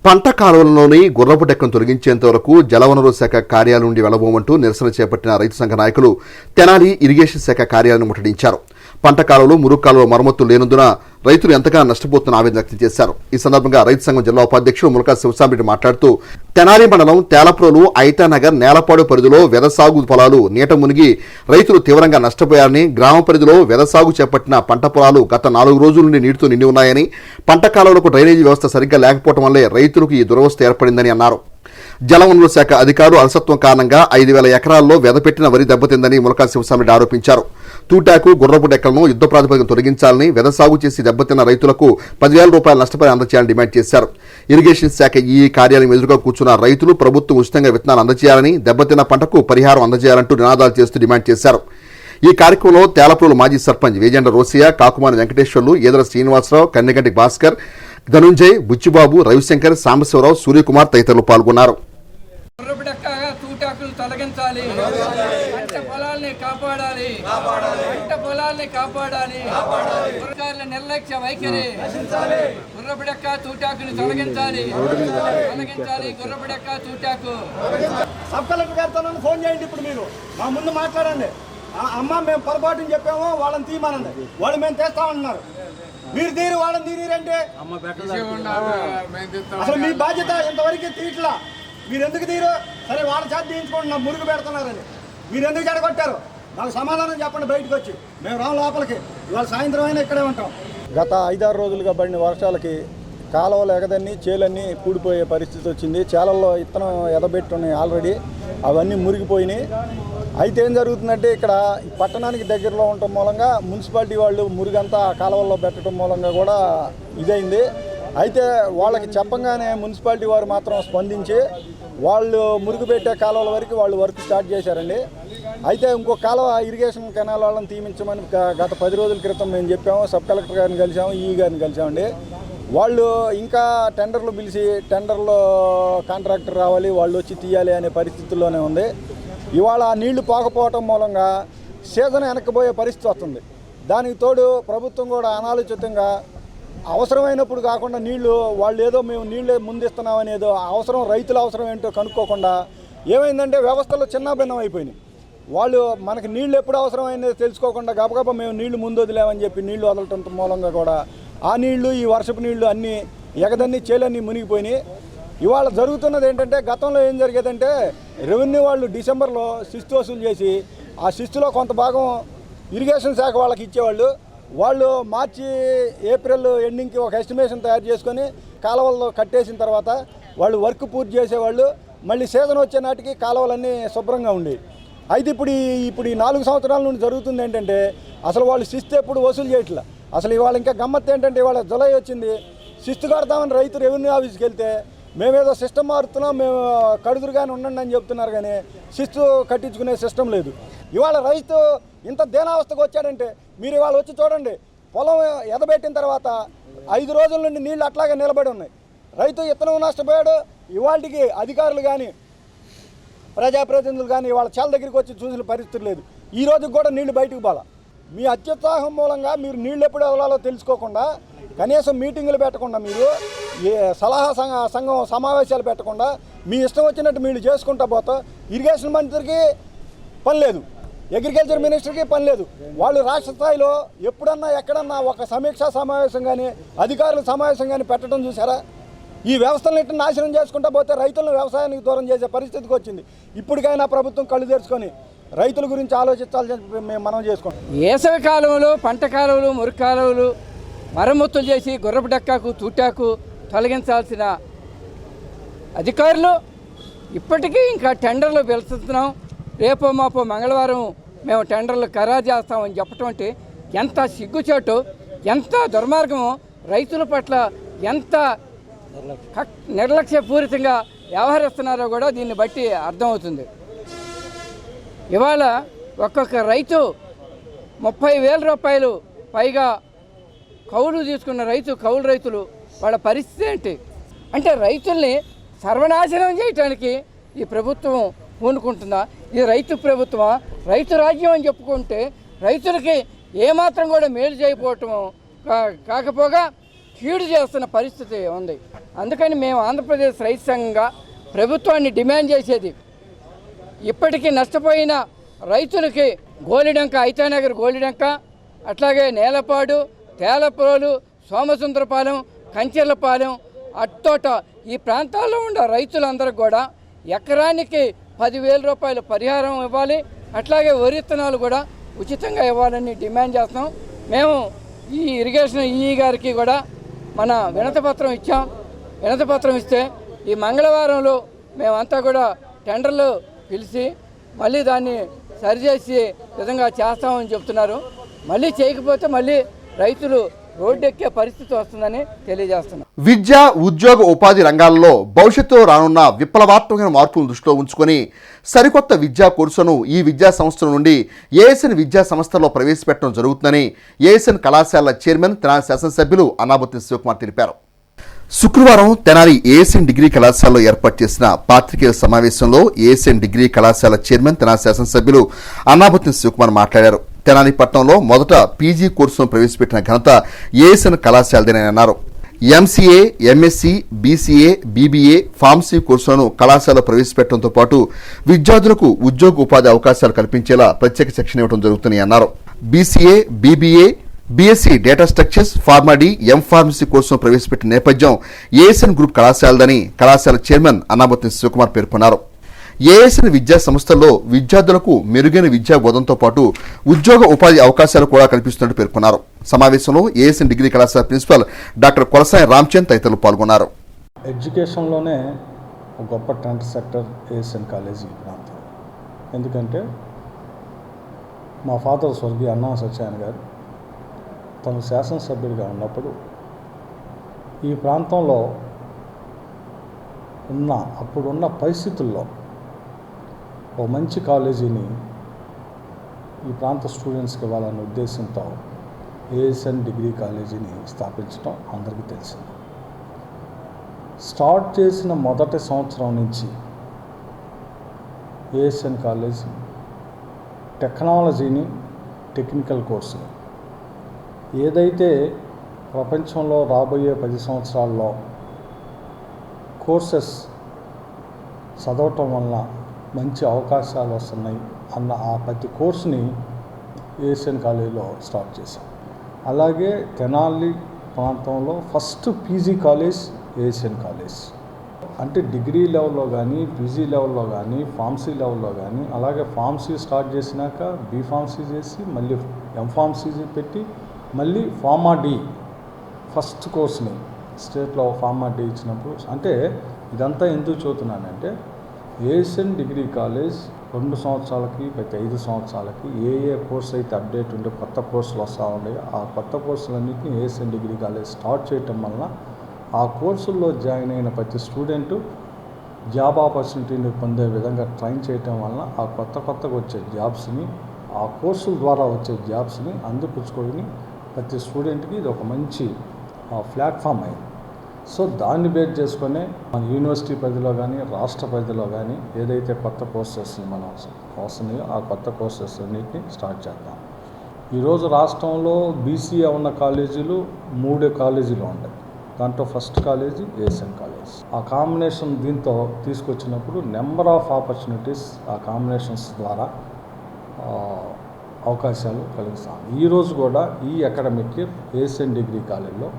పంట కాలువలలోని గుర్రపు డెక్కను తొలగించేంత వరకు జలవనరుల శాఖ కార్యాలయం నుండి వెళ్లబోమంటూ నిరసన చేపట్టిన రైతు సంఘ నాయకులు తెనాలి ఇరిగేషన్ శాఖ కార్యాలయాన్ని ముట్టడించారు. పంట కాలువలు, మురుగు కాలువ మరమ్మతులు లేనందున రైతులు ఎంతగానో నష్టపోతున్న ఆవేదన వ్యక్తం చేశారు. ఈ సందర్భంగా రైతు సంఘం జిల్లా ఉపాధ్యక్షుడు ములకా శివసామిరెడ్డి మాట్లాడుతూ తెనాలి మండలం తేలప్రోలు, ఐతానగర్, నేలపాడు పరిధిలో వెద సాగు పొలాలు నీట మునిగి రైతులు తీవ్రంగా నష్టపోయారని, గ్రామ పరిధిలో వెద సాగు చేపట్టిన పంట పొలాలు గత 4 రోజుల నుండి నీటితో నిండి ఉన్నాయని, పంట కాలువలకు డ్రైనేజీ వ్యవస్థ సరిగ్గా లేకపోవడం వల్లే రైతులకు ఈ దురవస్థ ఏర్పడిందని అన్నారు. జలవనరుల శాఖ అధికారులు అలసత్వం కారణంగా 5,000 ఎకరాల్లో వెదపెట్టిన వరి దెబ్బతిందని ములకా శివసామిరెడ్డి ఆరోపించారు. తూటాకు, గుర్రపు డెక్కలను యుద్ధ ప్రాతిపదికన తొలగించాలని, వెద సాగు చేసి దెబ్బతిన్న రైతులకు 10,000 రూపాయల నష్టపరిహారం అందజేయాలని డిమాండ్ చేశారు. ఇరిగేషన్ శాఖ ఈ కార్యాలయం ఎదురుగా కూర్చున్న రైతులు ప్రభుత్వం ఉచితంగా విత్తనాలు అందజేయాలని, దెబ్బతిన్న పంటకు పరిహారం అందజేయాలంటూ నినాదాలు చేస్తూ డిమాండ్ చేశారు. ఈ కార్యక్రమంలో తేలప్రోలు మాజీ సర్పంచ్ వేజెండ రోసియా, కాకుమాని వెంకటేశ్వర్లు, ఈదర శ్రీనివాసరావు, కన్నెగంటి భాస్కర్, ధనుంజయ్, బుచ్చిబాబు, రవిశంకర్, సాంబశివరావు, సూర్యకుమార్ తదితరులు పాల్గొన్నారు. తూటాకులు తొలగించాలి, పంట పొలాల్ని కాపాడాలి, పంట పొలాల్ని కాపాడాలి. అధికారుల నిర్లక్ష్య వైఖరి, గుర్రపుడెక్క తూటాకులు తొలగించాలి, గుర్రపుడెక్క తూటాకు. సబ్ కలెక్టర్ గారితో ఫోన్ చేయండి, ఇప్పుడు మీరు మా ముందు మాట్లాడండి. అమ్మ మేము పొరపాటుని చెప్పాము వాళ్ళని తీయమనండి, వాళ్ళు మేము తెస్తామన్నారు. మీరు తీరు వాళ్ళని తీరంటే అసలు మీ బాధ్యత ఇంతవరకు తీయట్లా. మీరు ఎందుకు తీరు? సరే వాళ్ళ చేత తీయించుకోండి, నా మురుగు పెడుతున్నారని మీరు ఎందుకు చెడగొట్టారు? నాకు సమాధానం చెప్పండి. బయటకు వచ్చి మేము రాము లోపలికి, ఇవాళ సాయంత్రం అయినా ఇక్కడే ఉంటాం. గత 5-6 రోజులుగా పడిన వర్షాలకి కాలువలు ఎగదన్ని చేలన్నీ కూడిపోయే పరిస్థితి వచ్చింది. చేలల్లో ఇత్తనం ఎదబెట్టున్నాయి ఆల్రెడీ, అవన్నీ మురిగిపోయినాయి. అయితే ఏం జరుగుతుందంటే ఇక్కడ ఈ పట్టణానికి దగ్గరలో ఉండటం మూలంగా మున్సిపాలిటీ వాళ్ళు మురిగంతా కాలువల్లో పెట్టడం మూలంగా కూడా ఇదైంది. అయితే వాళ్ళకి చెప్పంగానే మున్సిపాలిటీ వారు మాత్రం స్పందించి వాళ్ళు మురుగు పెట్టే కాలువల వరకు వాళ్ళు వర్క్ స్టార్ట్ చేశారండి. అయితే ఇంకో కాలువ ఇరిగేషన్ కెనాల్ వాళ్ళని తీయించమని గత 10 రోజుల క్రితం మేము చెప్పాము. సబ్ కలెక్టర్ గారిని కలిసాము, ఈఈ గారిని కలిసామండి. వాళ్ళు ఇంకా టెండర్లు పిలిచి టెండర్లో కాంట్రాక్టర్ రావాలి, వాళ్ళు వచ్చి తీయాలి అనే పరిస్థితుల్లోనే ఉంది. ఇవాళ నీళ్లు పోకపోవటం మూలంగా సీజన్ వెనక్కిపోయే పరిస్థితి వస్తుంది. దానికి తోడు ప్రభుత్వం కూడా అనాలోచితంగా అవసరమైనప్పుడు కాకుండా నీళ్లు వాళ్ళు ఏదో మేము నీళ్ళే ముందిస్తున్నామనేదో అవసరం రైతుల అవసరం ఏంటో కనుక్కోకుండా ఏమైందంటే వ్యవస్థలో చిన్నాభిన్నం అయిపోయినాయి. వాళ్ళు మనకి నీళ్లు ఎప్పుడు అవసరమైనదో తెలుసుకోకుండా గబగబా మేము నీళ్లు ముందు వదిలేమని చెప్పి నీళ్లు వదలటం మూలంగా కూడా ఆ నీళ్లు ఈ వర్షపు నీళ్లు అన్నీ ఎగదన్ని చేలన్నీ మునిగిపోయినాయి. ఇవాళ జరుగుతున్నది ఏంటంటే గతంలో ఏం జరిగేదంటే రెవెన్యూ వాళ్ళు డిసెంబర్లో శిస్తు వసూలు చేసి ఆ శిస్తులో కొంత భాగం ఇరిగేషన్ శాఖ వాళ్ళకి ఇచ్చేవాళ్ళు. వాళ్ళు మార్చి ఏప్రిల్ ఎండింగ్కి ఒక ఎస్టిమేషన్ తయారు చేసుకొని కాలువల్లో కట్టేసిన తర్వాత వాళ్ళు వర్క్ పూర్తి చేసేవాళ్ళు. మళ్ళీ సీజన్ వచ్చే నాటికి కాలువలన్నీ శుభ్రంగా ఉండేవి. అయితే ఇప్పుడు ఈ 4 సంవత్సరాల నుండి జరుగుతుంది ఏంటంటే అసలు వాళ్ళు శిస్తు ఎప్పుడు వసూలు చేయట్లా. అసలు ఇవాళ ఇంకా గమ్మత్తు ఏంటంటే ఇవాళ జులై వచ్చింది, శిస్తు కడతామని రైతు రెవెన్యూ ఆఫీస్కి వెళ్తే మేమేదో సిస్టమ్ మారుతున్నాం, మేము కడుదురుగానే ఉండండి అని చెప్తున్నారు, కానీ శిస్తు కట్టించుకునే సిస్టమ్ లేదు. ఇవాళ రైతు ఇంత దేనావస్థకు వచ్చాడంటే మీరు ఇవాళ వచ్చి చూడండి, పొలం ఎదబెట్టిన తర్వాత 5 రోజుల నుండి నీళ్ళు అట్లాగే నిలబడి ఉన్నాయి. రైతు ఇత్తనం నష్టపోయాడు. ఇవాళకి అధికారులు కానీ ప్రజాప్రతినిధులు కానీ ఇవాళ చాలా దగ్గరికి వచ్చి చూసిన పరిస్థితి లేదు. ఈ రోజుకి కూడా నీళ్లు బయటకు పోలా. మీ అత్యుత్సాహం మూలంగా మీరు నీళ్ళు ఎప్పుడు వదలాలో తెలుసుకోకుండా కనీసం మీటింగులు పెట్టకుండా మీరు సలహా సంఘం సమావేశాలు పెట్టకుండా మీ ఇష్టం వచ్చినట్టు మీరు చేసుకుంటా పోతా. ఇరిగేషన్ మంత్రికి పని లేదు, అగ్రికల్చర్ మినిస్టర్కి పని లేదు. వాళ్ళు రాష్ట్ర స్థాయిలో ఎప్పుడన్నా ఎక్కడన్నా ఒక సమీక్షా సమావేశం కానీ అధికారుల సమావేశం కానీ పెట్టడం చూసారా? ఈ వ్యవస్థలను నాశనం చేసుకుంటా పోతే రైతులను వ్యవసాయానికి దూరం చేసే పరిస్థితికి వచ్చింది. ఇప్పటికైనా ప్రభుత్వం కళ్ళు తెరుచుకొని రైతుల గురించి ఆలోచించాలని మేము మనం చేసుకుంటాం. వేసవి కాలంలో పంట కాలువలు మురికి కాలువలు మరమ్మతులు చేసి గుర్రపు డెక్కాకు తూటాకు తొలగించాల్సిన అధికారులు ఇప్పటికీ ఇంకా టెండర్లు పిలుస్తున్నాం, రేపో మాపో మంగళవారం మేము టెండర్లు ఖరారు చేస్తామని చెప్పటం అంటే ఎంత సిగ్గుచేటు, ఎంత దుర్మార్గమో, రైతుల పట్ల ఎంత నిర్లక్ష్యపూరితంగా వ్యవహరిస్తున్నారో కూడా దీన్ని బట్టి అర్థమవుతుంది. ఇవాళ ఒక్కొక్క రైతు 30,000 రూపాయలు పైగా కౌలు తీసుకున్న కౌలు రైతులు వాళ్ళ పరిస్థితి ఏంటి అంటే రైతుల్ని సర్వనాశనం చేయడానికి ఈ ప్రభుత్వం పూనుకుంటుందా? ఇది రైతు ప్రభుత్వమా? రైతు రాజ్యం అని చెప్పుకుంటే రైతులకి ఏమాత్రం కూడా మేలు చేయకపోవటం కాకపోగా కీడు చేస్తున్న పరిస్థితి ఉంది. అందుకని మేము ఆంధ్రప్రదేశ్ రైతు సంఘంగా ప్రభుత్వాన్ని డిమాండ్ చేసేది, ఇప్పటికీ నష్టపోయిన రైతులకి గోలిడంక, ఐతానగర్ గోలిడంక, అట్లాగే నేలపాడు, తేలప్రోలు, సోమసుందరపాలెం, కంచెర్లపాలెం, అట్టోట ఈ ప్రాంతాల్లో ఉన్న రైతులందరికీ కూడా ఎకరానికి 10,000 రూపాయల పరిహారం ఇవ్వాలి. అట్లాగే వరి విత్తనాలు కూడా ఉచితంగా ఇవ్వాలని డిమాండ్ చేస్తాం. మేము ఈ ఇరిగేషన్ ఈఈ గారికి కూడా మన వినతిపత్రం ఇచ్చాం. వినతిపత్రం ఇస్తే ఈ మంగళవారంలో మేమంతా కూడా టెండర్లు పిలిచి మళ్ళీ దాన్ని సరిచేసి విధంగా చేస్తామని చెప్తున్నారు. మళ్ళీ చేయకపోతే మళ్ళీ రైతులు రోడ్డెక్కే పరిస్థితి వస్తుందని తెలియజేస్తున్నాం. విద్య, ఉద్యోగ, ఉపాధి రంగాల్లో భవిష్యత్తులో రానున్న విప్లవాత్మకమైన మార్పులను దృష్టిలో ఉంచుకొని సరికొత్త విద్యా కోర్సును ఈ విద్యా సంస్థల నుండి ఏఎస్ఎన్ విద్యా సంస్థల్లో ప్రవేశపెట్టడం జరుగుతుందని ఏఎస్ఎన్ కళాశాల చైర్మన్ తెనాలి శాసనసభ్యులు అన్నాబత్తి శివకుమార్ తెలిపారు. శుక్రవారం తెనాలి ఏఎస్ఎన్ డిగ్రీ కళాశాలలో ఏర్పాటు చేసిన పాత్రికేయుల సమావేశంలో ఏఎస్ఎన్ డిగ్రీ కళాశాల చైర్మన్ తెనాలి శాసనసభ్యులు అన్నాబత్తి శివకుమార్ మాట్లాడారు. తెనాలి పట్టణంలో మొదట పీజీ కోర్సును ప్రవేశపెట్టిన ఘనత ఏఎస్ఎన్ కళాశాలదేనని అన్నారు. MCA, MSc, BCA, BBA, pharmacy కోర్సులను కళాశాల ప్రవేశపెట్టడంతో పాటు విద్యార్థులకు ఉద్యోగ ఉపాధి అవకాశాలు కల్పించేలా ప్రత్యేక శిక్షణ ఇవ్వడం జరుగుతుందని అన్నారు. BCA, BBA, BSc data structures, PharmD, M pharmacy కోర్సును ప్రవేశపెట్టిన నేపథ్యం ఏఎస్ఎన్ గ్రూప్ కళాశాలదని కళాశాల చైర్మన్ అన్నాబత్తి శివకుమార్ పేర్కొన్నారు. ఏఎస్ఎన్ విద్యా సంస్థల్లో విద్యార్థులకు మెరుగైన విద్యా బోధనతో పాటు ఉద్యోగ ఉపాధి అవకాశాలు కూడా కల్పిస్తున్నట్టు పేర్కొన్నారు. సమావేశంలో ఏఎస్ఎన్ డిగ్రీ కళాశాల ప్రిన్సిపల్ డాక్టర్ కొలసాయి రామచంద్ తదితరులు పాల్గొన్నారు. ఎడ్యుకేషన్లోనే ఒక గొప్ప ట్రెండ్ సెక్టర్ ఏఎస్ఎన్ కాలేజీ ప్రాంతం. ఎందుకంటే మా ఫాదర్ స్వర్గీయ అన్నా సత్యనారాయణ గారు తను శాసనసభ్యుడిగా ఉన్నప్పుడు ఈ ప్రాంతంలో అప్పుడున్న పరిస్థితుల్లో ఓ మంచి కాలేజీని ఈ ప్రాంత స్టూడెంట్స్కి ఇవ్వాలనే ఉద్దేశంతో ఏఎస్ఎన్ డిగ్రీ కాలేజీని స్థాపించడం అందరికీ తెలిసింది. స్టార్ట్ చేసిన మొదటి సంవత్సరం నుంచి ఏఎస్ఎన్ కాలేజీ టెక్నాలజీని, టెక్నికల్ కోర్సుని ఏదైతే ప్రపంచంలో రాబోయే 10 సంవత్సరాల్లో కోర్సెస్ చదవటం వల్ల మంచి అవకాశాలు వస్తున్నాయి అన్న ఆ ప్రతి కోర్సుని ఏఎస్ఎన్ కాలేజీలో స్టార్ట్ చేశాం. అలాగే తెనాలి ప్రాంతంలో first PG college ASN college. అంటే డిగ్రీ లెవెల్లో కానీ, పీజీ లెవెల్లో కానీ, ఫార్మసీ లెవెల్లో కానీ, అలాగే ఫార్మసీ స్టార్ట్ చేసినాక బీ ఫార్మసీ చేసి మళ్ళీ ఎం ఫార్మసీ పెట్టి మళ్ళీ ఫార్మాడీ ఫస్ట్ కోర్స్ని స్టేట్లో ఫార్మాడీ ఇచ్చినప్పుడు, అంటే ఇదంతా ఎందుకు చూస్తున్నానంటే ఏఎస్ఎన్ డిగ్రీ కాలేజ్ 2 సంవత్సరాలకి ప్రతి 5 సంవత్సరాలకి ఏ కోర్స్ అయితే అప్డేట్ ఉండే కొత్త కోర్సులు వస్తూ ఉన్నాయో ఆ కొత్త కోర్సులన్నింటినీ ఏఎస్ఎన్ డిగ్రీ కాలేజ్ స్టార్ట్ చేయటం వలన ఆ కోర్సుల్లో జాయిన్ అయిన ప్రతి స్టూడెంటు జాబ్ ఆపర్చునిటీని పొందే విధంగా ట్రైన్ చేయటం వలన ఆ కొత్తగా వచ్చే జాబ్స్ని, ఆ కోర్సుల ద్వారా వచ్చే జాబ్స్ని అందిపుచ్చుకొని ప్రతి స్టూడెంట్కి ఇది ఒక మంచి ప్లాట్ఫామ్ అయింది. సో దాన్ని బేస్ చేసుకొని మన యూనివర్సిటీ పరిధిలో కానీ, రాష్ట్ర పరిధిలో కానీ ఏదైతే కొత్త కోర్సెస్ని మనం వస్తున్నాయో ఆ కొత్త కోర్సెస్ అన్నింటినీ స్టార్ట్ చేద్దాం. ఈరోజు రాష్ట్రంలో బీసీఏ ఉన్న కాలేజీలు 3 కాలేజీలు ఉంటాయి. దాంట్లో ఫస్ట్ కాలేజీ ఏఎస్ఎన్ కాలేజ్. ఆ కాంబినేషన్ దీంతో తీసుకొచ్చినప్పుడు నెంబర్ ఆఫ్ ఆపర్చునిటీస్ ఆ కాంబినేషన్స్ ద్వారా అవకాశాలు కలిగిస్తాం. ఈరోజు కూడా ఈ అకాడమిక్ ఇయర్ ఏఎస్ఎన్ డిగ్రీ కాలేజ్లో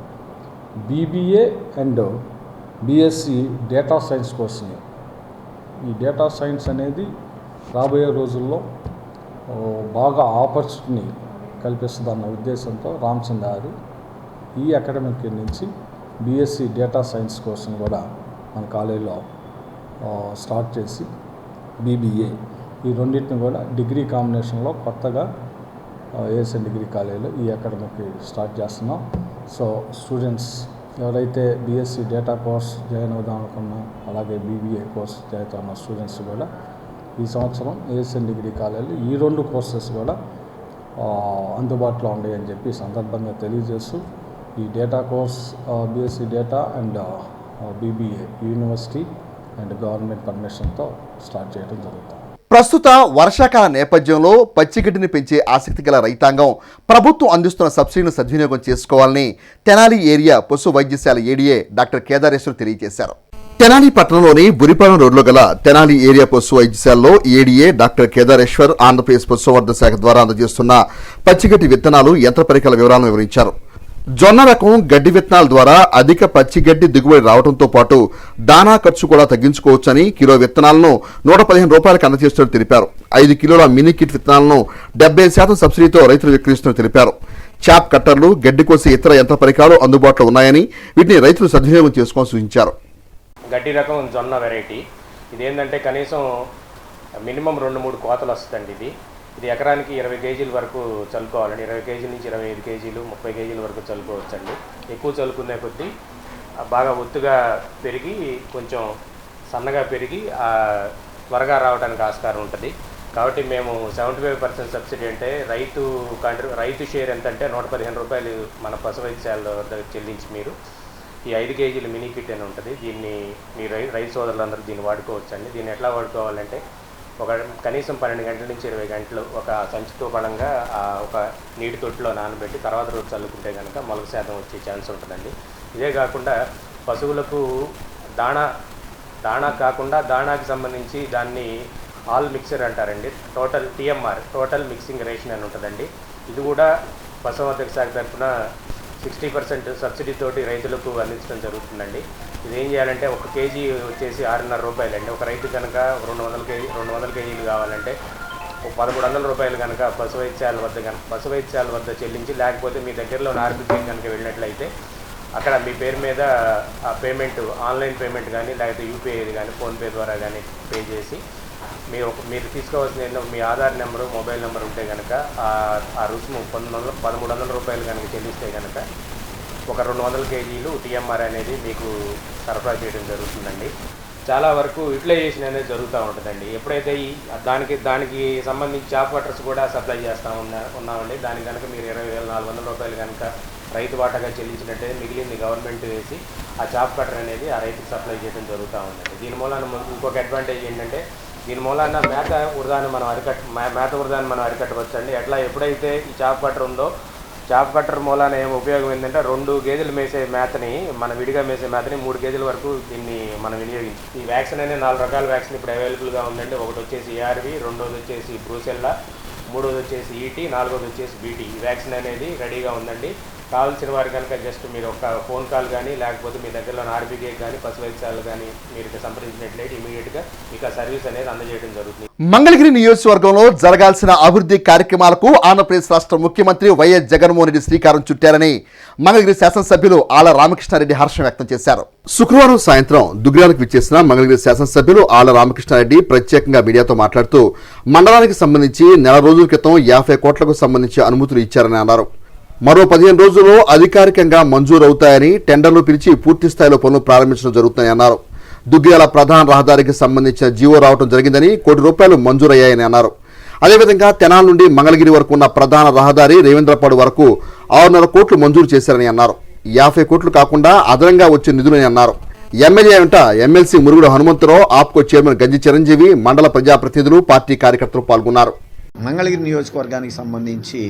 BBA and BSc data science కోర్సుని, ఈ డేటా సైన్స్ అనేది రాబోయే రోజుల్లో బాగా ఆపర్చునిటీ కల్పిస్తుందన్న ఉద్దేశంతో రామచంద్ర గారు ఈ అకాడమిక్ ఇయర్ నుంచి బీఎస్సీ డేటా సైన్స్ కోర్సును కూడా మన కాలేజీలో స్టార్ట్ చేసి బీబీఏ ఈ రెండింటిని కూడా డిగ్రీ కాంబినేషన్లో కొత్తగా ఏఎస్ఎన్ డిగ్రీ కాలేజీలో ఈ అకాడమిక్ స్టార్ట్ చేస్తున్నాం. సో స్టూడెంట్స్ ఎవరైతే బీఎస్సీ డేటా కోర్స్ జాయిన్ అవుదాం అనుకున్నా, అలాగే బీబీఏ కోర్స్ జాయిన్ అవుతున్న స్టూడెంట్స్ కూడా ఈ సంవత్సరం ఏఎస్ఎన్ డిగ్రీ కాలేజీలో ఈ 2 కోర్సెస్ కూడా అందుబాటులో ఉన్నాయని చెప్పి సందర్భంగా తెలియజేస్తూ ఈ data course BSc data and BBA university and government పర్మిషన్తో స్టార్ట్ చేయడం జరుగుతుంది. ప్రస్తుత వర్షాకాల నేపథ్యంలో పచ్చిగడ్డిని పెంచే ఆసక్తి గల రైతాంగం ప్రభుత్వం అందిస్తున్న సబ్సిడీని సద్వినియోగం చేసుకోవాలని తెనాలి ఏరియా పశు వైద్యశాల ఏడీఏ డాక్టర్ కేదారేశ్వర్ తెలియజేశారు. తెనాలి పట్టణంలోని బురిపాలెం రోడ్లో గల తెనాలి ఏరియా పశు వైద్యశాలలో ఏడీఏ డాక్టర్ కేదారేశ్వర్ ఆంధ్రప్రదేశ్ పశువర్ధన శాఖ ద్వారా అందజేస్తున్న పచ్చిగడ్డి విత్తనాలు, యంత్ర పరికరాల వివరాలను వివరించారు. జొన్న రకం గడ్డి విత్తనాల ద్వారా అధిక పచ్చిగడ్డి దిగుబడి రావడంతో పాటు దానా ఖర్చు కూడా తగ్గించుకోవచ్చని కిలో విత్తనాలను 115 రూపాయలకు అందజేస్తున్నట్టు తెలిపారు. 5 కిలోల మినీ కిట్ విత్తనాలను 70% సబ్సిడీతో రైతులు విక్రయిస్తున్నట్టు తెలిపారు. చాప్ కట్టర్లు, గడ్డి కోసే ఇతర యంత్ర పరికరాలు అందుబాటులో ఉన్నాయని వీటిని రైతులు సద్వినియోగం చేసుకోవాలని సూచించారు. గడ్డి రకం జొన్న వెరైటీ ఇదేంటంటే కనీసం మినిమం 2-3 కోతలు వస్తుందండి. ఇది ఎకరానికి 20 కేజీల వరకు చల్లుకోవాలండి. 20 కేజీల నుంచి 25 కేజీలు 30 కేజీల వరకు చల్లుకోవచ్చండి. ఎక్కువ చల్లుకునే కొద్దీ బాగా ఒత్తుగా పెరిగి కొంచెం సన్నగా పెరిగి త్వరగా రావడానికి ఆస్కారం ఉంటుంది. కాబట్టి మేము 75% సబ్సిడీ అంటే రైతు షేర్ ఎంత అంటే 115 రూపాయలు మన పశు వైద్యశాల వద్ద చెల్లించి మీరు ఈ 5 కేజీల మినీ కిట్ అని ఉంటుంది. దీన్ని మీ రైతు సోదరులందరూ దీన్ని వాడుకోవచ్చండి. దీన్ని ఎట్లా వాడుకోవాలంటే కనీసం 12 గంటల నుంచి 20 గంటలు ఒక సంచితో బలంగా ఒక నీటి తొట్టులో నానబెట్టి తర్వాత రోజు చల్లుకుంటే కనుక మొలక శాతం వచ్చే ఛాన్స్ ఉంటుందండి. ఇదే కాకుండా పశువులకు దాణా కాకుండా దాణాకి సంబంధించి దాన్ని ఆల్ మిక్సర్ అంటారండి, TMR టోటల్ మిక్సింగ్ రేషన్ అని ఉంటుందండి. ఇది కూడా పశుసంవర్ధక శాఖ తరఫున 60% సబ్సిడీ తోటి రైతులకు అందించడం జరుగుతుందండి. ఇది ఏం చేయాలంటే 1 కేజీ వచ్చేసి 6.5 రూపాయలండి. ఒక రైతు కనుక 200 కేజీలు కావాలంటే 1,300 రూపాయలు కనుక పశు వైద్యాల వద్ద చెల్లించి, లేకపోతే మీ దగ్గరలో ఆర్బీకే కనుక వెళ్ళినట్లయితే అక్కడ మీ పేరు మీద ఆ పేమెంట్ ఆన్లైన్ పేమెంట్ కానీ లేకపోతే యూపీఐ కానీ ఫోన్పే ద్వారా కానీ పే చేసి మీరు తీసుకోవాల్సిన మీ ఆధార్ నెంబరు మొబైల్ నెంబర్ ఉంటే కనుక ఆ రుసుము 1,300 రూపాయలు కనుక చెల్లిస్తే కనుక ఒక 200 కేజీలు TMR అనేది మీకు సరఫరా చేయడం జరుగుతుందండి. చాలా వరకు యూటిలైజేషన్ అనేది జరుగుతూ ఉంటుందండి. ఎప్పుడైతే దానికి సంబంధించి చాప్ వాటర్స్ కూడా సప్లై చేస్తూ ఉన్నామండి. దానికి కనుక మీరు 20,400 రూపాయలు కనుక రైతు వాటాగా చెల్లించినట్టే మిగిలింది గవర్నమెంట్ వేసి ఆ చాప్ కట్టర్ అనేది ఆ రైతుకి సప్లై చేయడం జరుగుతూ ఉందండి. దీని మూలాన ఇంకొక అడ్వాంటేజ్ ఏంటంటే దీని మూలాన మేత వృధాన్ని మనం అరికట్టవచ్చండి. ఎప్పుడైతే ఈ చాప్ కట్టర్ ఉందో చాప్ కట్టర్ మూలాన ఏం ఉపయోగం ఏంటంటే 2 గేదెలు మేసే మేతని విడిగా మేసే మేతని 3 గేదెల వరకు దీన్ని మనం వినియోగించి ఈ వ్యాక్సిన్ అనేది 4 రకాల వ్యాక్సిన్ ఇప్పుడు అవైలబుల్గా ఉందండి. ఒకటి వచ్చేసి ARV, రెండోది వచ్చేసి బ్రూసెల్లా, మూడోది వచ్చేసి ET, నాలుగోది వచ్చేసి BT. ఈ వ్యాక్సిన్ అనేది రెడీగా ఉందండి. కావాల్సిన వారు కనుక జస్ట్ మీరు ఒక ఫోన్ కాల్ కానీ లేకపోతే మీ దగ్గరలో ఆర్బీకే కానీ పశు వైద్యాలు కానీ మీరు సంప్రదించినట్లయితే ఇమీడియట్గా మీకు ఆ సర్వీస్ అనేది అందజేయడం జరుగుతుంది. మంగళగిరి నియోజకవర్గంలో జరగాల్సిన అభివృద్ధి కార్యక్రమాలకు ఆంధ్రప్రదేశ్ రాష్ట్ర ముఖ్యమంత్రి వైఎస్ జగన్మోహన్ రెడ్డి శ్రీకారం చుట్టారని మంగళగిరి శాసనసభ్యులు ఆళ్ల రామకృష్ణారెడ్డి హర్షం వ్యక్తం చేశారు. శుక్రవారం సాయంత్రం దుగ్గిరాలకు విచ్చేసిన మంగళగిరి శాసనసభ్యులు ఆళ్ల రామకృష్ణారెడ్డి ప్రత్యేకంగా మీడియాతో మాట్లాడుతూ మండలానికి సంబంధించి నెల రోజుల క్రితం 50 కోట్లకు సంబంధించి అనుమతులు ఇచ్చారని అన్నారు. మరో 15 రోజుల్లో అధికారికంగా మంజూరవుతాయని, టెండర్లు పిలిచి పూర్తి స్థాయిలో పనులు ప్రారంభించడం జరుగుతుందని అన్నారు. దుగ్గిరాల ప్రధాన రహదారికి సంబంధించిన జీవో రావడం జరిగిందని, ₹1 కోటి మంజూరయ్యాయని అన్నారు. అదేవిధంగా తెనాల నుండి మంగళగిరి వరకు ఉన్న ప్రధాన రహదారి రేవేంద్రపాడు వరకు 6.5 కోట్లు మంజూరు చేశారని అన్నారు. 50 కోట్లు కాకుండా అదనంగా వచ్చే నిధులని అన్నారు. ఎమ్మెల్యే వెంట ఎమ్మెల్సీ మురుగుడు హనుమంతరావు, ఆప్కో చైర్మన్ గంజి చిరంజీవి, మండల ప్రజాప్రతినిధులు, పార్టీ కార్యకర్తలు పాల్గొన్నారు. మంగళగిరి నియోజకవర్గానికి సంబంధించి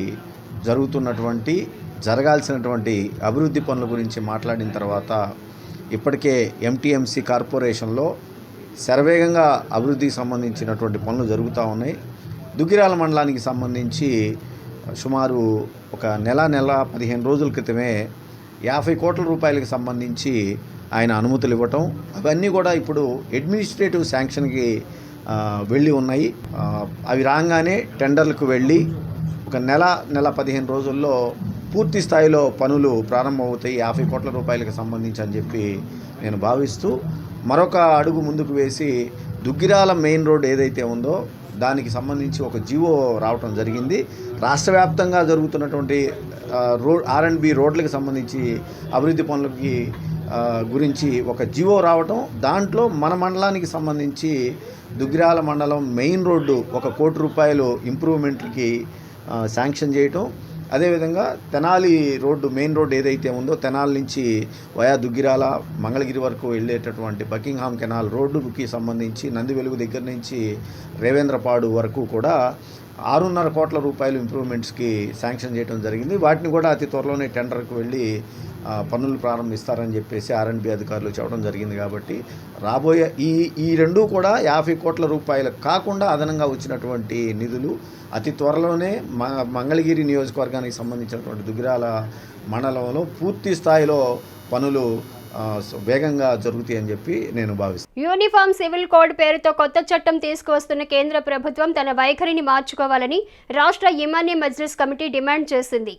జరగాల్సినటువంటి అభివృద్ధి పనుల గురించి మాట్లాడిన తర్వాత ఇప్పటికే MTMC కార్పొరేషన్లో శరవేగంగా అభివృద్ధికి సంబంధించినటువంటి పనులు జరుగుతూ ఉన్నాయి. దుగ్గిరాల మండలానికి సంబంధించి సుమారు ఒక నెల 15 రోజుల క్రితమే 50 కోట్ల రూపాయలకు సంబంధించి ఆయన అనుమతులు ఇవ్వటం, అవన్నీ కూడా ఇప్పుడు అడ్మినిస్ట్రేటివ్ శాంక్షన్కి వెళ్ళి ఉన్నాయి. అవి రాగానే టెండర్లకు వెళ్ళి ఒక నెల 15 రోజుల్లో పూర్తి స్థాయిలో పనులు ప్రారంభమవుతాయి 50 కోట్ల రూపాయలకు సంబంధించి అని చెప్పి నేను భావిస్తూ మరొక అడుగు ముందుకు వేసి దుగ్గిరాల మెయిన్ రోడ్ ఏదైతే ఉందో దానికి సంబంధించి ఒక జీవో రావటం జరిగింది. రాష్ట్ర వ్యాప్తంగా జరుగుతున్నటువంటి R&B రోడ్లకు సంబంధించి అభివృద్ధి పనులకి గురించి ఒక జీవో రావటం, దాంట్లో మన మండలానికి సంబంధించి దుగ్గిరాల మండలం మెయిన్ రోడ్డు ₹1 కోటి ఇంప్రూవ్మెంట్కి శాంక్షన్ చేయటం, అదేవిధంగా తెనాలి రోడ్డు మెయిన్ రోడ్డు ఏదైతే ఉందో తెనాలి నుంచి వయా దుగ్గిరాల మంగళగిరి వరకు వెళ్ళేటటువంటి బకింగ్హామ్ కెనాల్ రోడ్డుకి సంబంధించి నందివెలుగు దగ్గర నుంచి రేవేంద్రపాడు వరకు కూడా 6.5 కోట్ల రూపాయలు ఇంప్రూవ్మెంట్స్కి శాంక్షన్ చేయడం జరిగింది. వాటిని కూడా అతి త్వరలోనే టెండర్కి వెళ్ళి పనులు ప్రారంభిస్తారని చెప్పేసి R&B అధికారులు చెప్పడం జరిగింది. కాబట్టి రాబోయే ఈ రెండూ కూడా 50 కోట్ల రూపాయలు కాకుండా అదనంగా వచ్చినటువంటి నిధులు అతి త్వరలోనే మంగళగిరి నియోజకవర్గానికి సంబంధించినటువంటి దుగ్గిరాల మండలంలో పూర్తి స్థాయిలో పనులు వేగంగా జరుగుతాయని చెప్పి నేను భావిస్తాను. యూనిఫామ్ సివిల్ కోడ్ పేరుతో కొత్త చట్టం తీసుకువస్తున్న కేంద్ర ప్రభుత్వం తన వైఖరిని మార్చుకోవాలని రాష్ట్ర ఇమానీ మజ్లిస్ కమిటీ డిమాండ్ చేసింది.